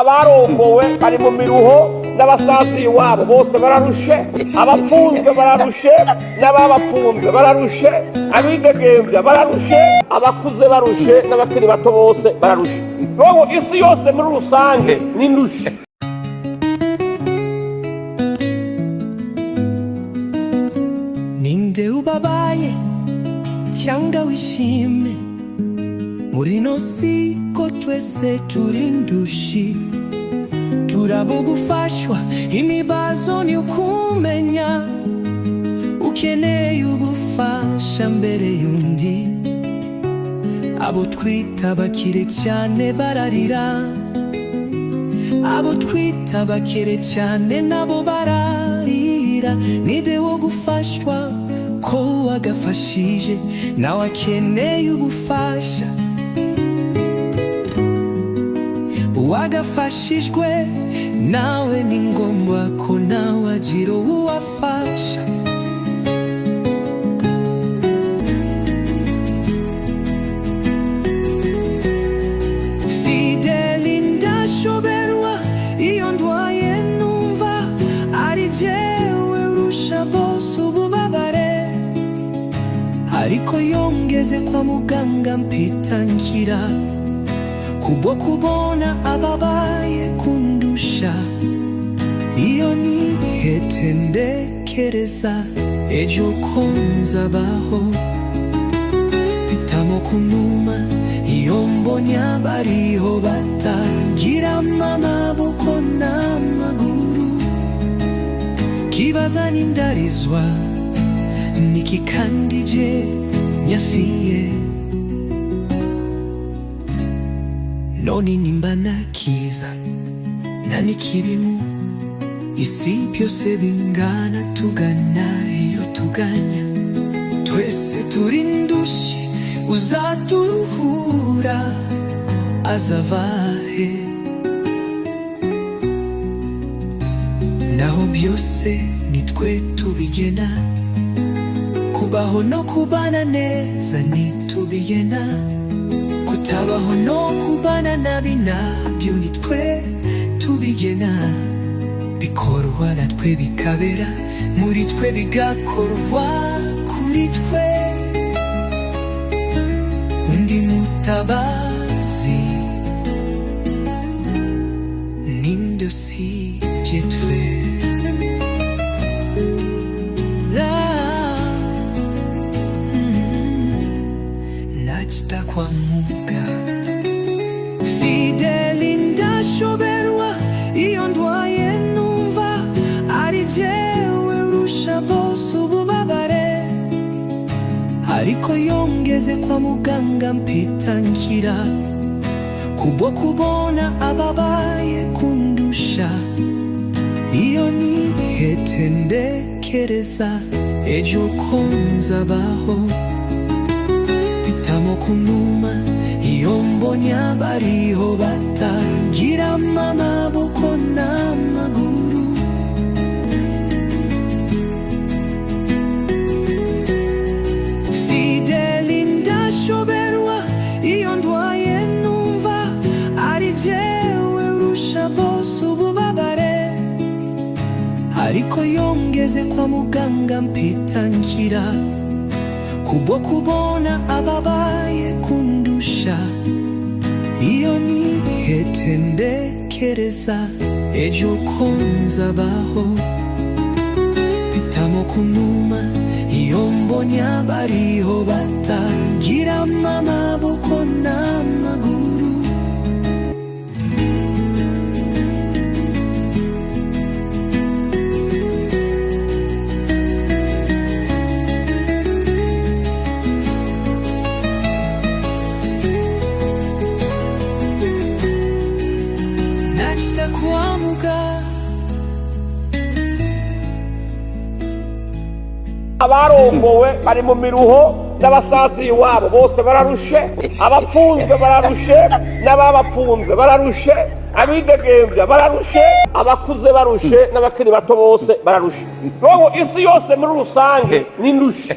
abarongowe bari mu miruho n'abasazi iwabo bose bararushe, abapfunzwe bararushe n'ababapfunze bararushe, abidegemvya bararushe, abakuze barushe n'abakiri bato bose bararushe. Roho isi yose muri rusange ni ndushe. Ninde ubabaye cyangwa wishime muri no si ko twese turi ndushi, turabo gufashwa imibazo ni ukumenya ukeneye ubufasha mbere yundi. Abo twita bakire cyane bararira, abo twita bakire cyane nabo bararira. Ninde wo gufashwa ko wagafashije nawe akeneye ubufasha, wagafashijwe nawe ni ngombwa ko nawe agira uwafasha. Fideli ndashoberwa iyo ndwaye numva ari jewe urusha bose ububabare, ariko yongeze kwa muganga mpita nkira kubwo kubona ababaye kundusha. Iyo nihete ndekereza ejo ko nzabaho, mpitamo kunuma iyo mbonye abariho batagira amaboko n'amaguru. Kibaza nindarizwa niki kandi je nyafiye, noni nimba nakiza na nikibimu. Isi byose bingana tugana iyo tuganya, twese turi ndushi. Uzaturuhura azavahe, naho byose nitwe tubigena. Kubaho no kubana neza nitubigena, kutabaho no kubana nabi nabyo nitwe tubigena. Bikorwa natwe bikabera muri twe, bigakorwa kuri twe. Undi mutabazi ninde usibye twe? Najita kwa Muga. Fideli ndashoberwa iyo ndwaye numva ari jewe urusha bose ububabare, ariko yongeze kwa muganga mpita nkira kubwo kubona ababaye kundusha. Iyo nihete ndekereza ejo ko nzabaho, mpitamo kunuma iyo mbonye abariho batagira amaboko n'amaguru. Fideli ndashoberwa iyo ndwaye numva ari jewe urusha bose ububabare, ariko yongeze kwa muganga mpita nkira kubwo kubona ababaye kundusha. Iyo nihete ndekereza ejo ko nzabaho, mpitamo kunuma iyo mbonye abariho batagira amaboko n'amaguru. Najita kwa Muga. Abarongowe bari mu miruho n'abasazi iwabo bose bararushe, abapfunzwe bararushe n'ababapfunze bararushe, abidegemvya bararushe, abakuze barushe n'abakiri bato bose bararushe. Roho isi yose muri rusange ni ndushe.